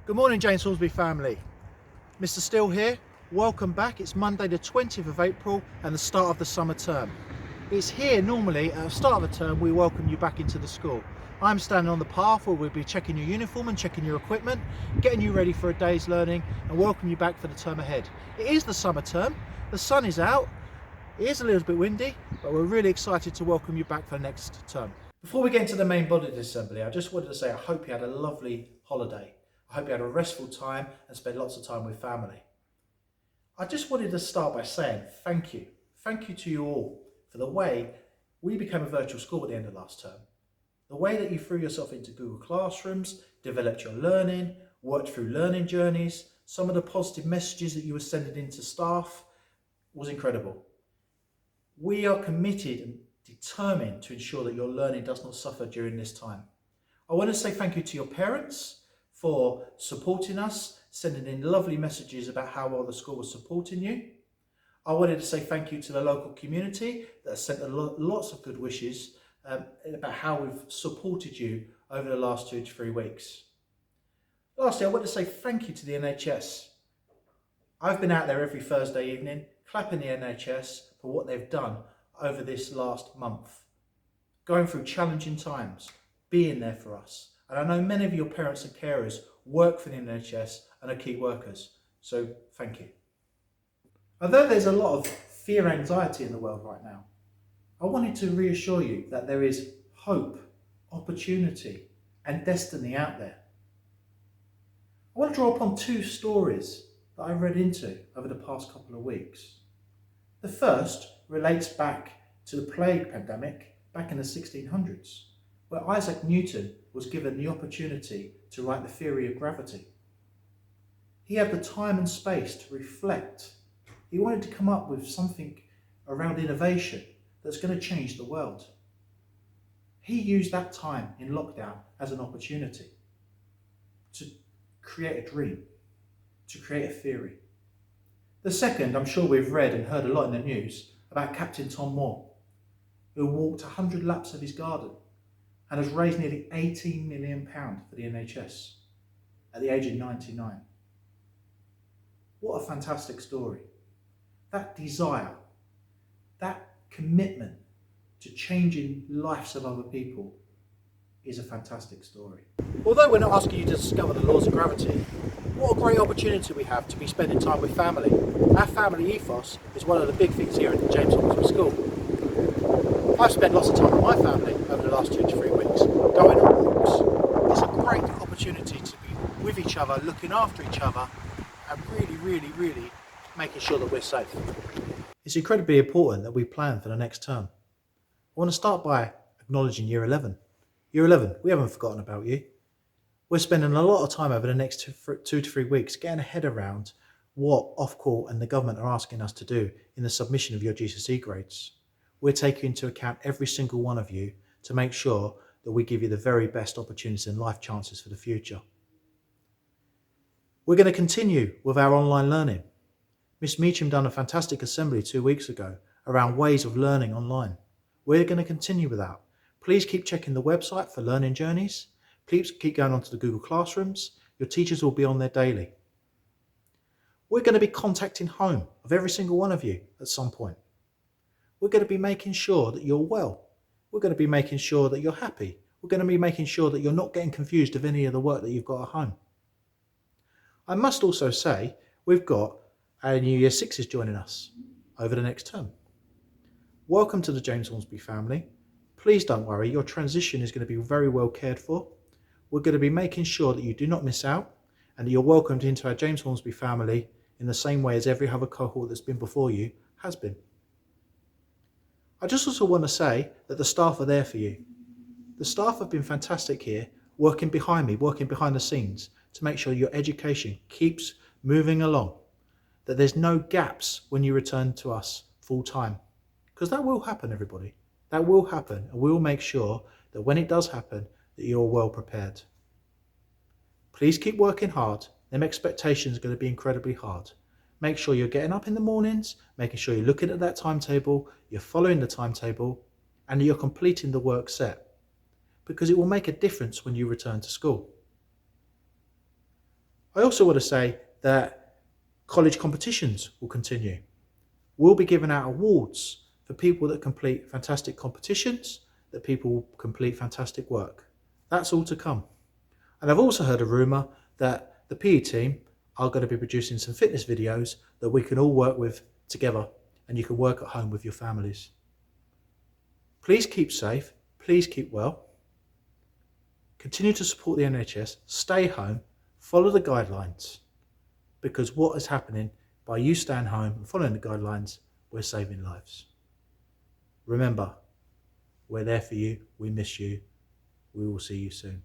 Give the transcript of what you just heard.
Good morning, James Hornsby family. Mr Steel here. Welcome back. It's Monday the 20th of April and the start of the summer term. It's here normally at the start of the term we welcome you back into the school. I'm standing on the path where we'll be checking your uniform and checking your equipment, getting you ready for a day's learning and welcome you back for the term ahead. It is the summer term, the sun is out, it is a little bit windy, but we're really excited to welcome you back for the next term. Before we get into the main body of the assembly, I just wanted to say I hope you had a lovely holiday. I hope you had a restful time and spent lots of time with family. I just wanted to start by saying thank you. Thank you to you all for the way we became a virtual school at the end of last term. The way that you threw yourself into Google Classrooms, developed your learning, worked through learning journeys, some of the positive messages that you were sending in to staff was incredible. We are committed and determined to ensure that your learning does not suffer during this time. I want to say thank you to your parents for supporting us, sending in lovely messages about how well the school was supporting you. I wanted to say thank you to the local community that sent lots of good wishes about how we've supported you over the last 2 to 3 weeks. Lastly, I want to say thank you to the NHS. I've been out there every Thursday evening clapping the NHS for what they've done over this last month, going through challenging times, being there for us. And I know many of your parents and carers work for the NHS and are key workers, so thank you. Although there's a lot of fear and anxiety in the world right now, I wanted to reassure you that there is hope, opportunity and destiny out there. I want to draw upon 2 stories that I read into over the past couple of weeks. The first relates back to the plague pandemic back in the 1600s, where Isaac Newton was given the opportunity to write the theory of gravity. He had the time and space to reflect. He wanted to come up with something around innovation that's going to change the world. He used that time in lockdown as an opportunity to create a dream, to create a theory. The second, I'm sure we've read and heard a lot in the news about Captain Tom Moore, who walked 100 laps of his garden and has raised nearly £18 million for the NHS at the age of 99. What a fantastic story. That desire, that commitment to changing lives of other people is a fantastic story. Although we're not asking you to discover the laws of gravity, what a great opportunity we have to be spending time with family. Our family ethos is one of the big things here at the James Hornsby School. I've spent lots of time with my family over the last 2 to 3 weeks, going on walks. It's a great opportunity to be with each other, looking after each other, and really making sure that we're safe. It's incredibly important that we plan for the next term. I want to start by acknowledging Year 11. Year 11, we haven't forgotten about you. We're spending a lot of time over the next 2 to 3 weeks getting a head around what Ofqual and the government are asking us to do in the submission of your GCSE grades. We're taking into account every single one of you to make sure that we give you the very best opportunities and life chances for the future. We're going to continue with our online learning. Miss Meacham done a fantastic assembly 2 weeks ago around ways of learning online. We're going to continue with that. Please keep checking the website for learning journeys. Please keep going onto the Google Classrooms. Your teachers will be on there daily. We're going to be contacting home of every single one of you at some point. We're going to be making sure that you're well. We're going to be making sure that you're happy. We're going to be making sure that you're not getting confused of any of the work that you've got at home. I must also say we've got our new Year 6s joining us over the next term. Welcome to the James Hornsby family. Please don't worry, your transition is going to be very well cared for. We're going to be making sure that you do not miss out and that you're welcomed into our James Hornsby family in the same way as every other cohort that's been before you has been. I just also want to say that the staff are there for you. The staff have been fantastic here, working behind me, working behind the scenes to make sure your education keeps moving along, that there's no gaps when you return to us full time. Because that will happen, everybody. That will happen, and we'll make sure that when it does happen, that you're well prepared. Please keep working hard. Them expectations are going to be incredibly hard. Make sure you're getting up in the mornings, making sure you're looking at that timetable, you're following the timetable, and you're completing the work set. Because it will make a difference when you return to school. I also want to say that college competitions will continue. We'll be giving out awards for people that complete fantastic competitions, that people complete fantastic work. That's all to come. And I've also heard a rumour that the PE team are going to be producing some fitness videos that we can all work with together, and you can work at home with your families. Please keep safe, please keep well. Continue to support the NHS, stay home, follow the guidelines, because what is happening by you staying home and following the guidelines, we're saving lives. Remember, we're there for you, we miss you, we will see you soon.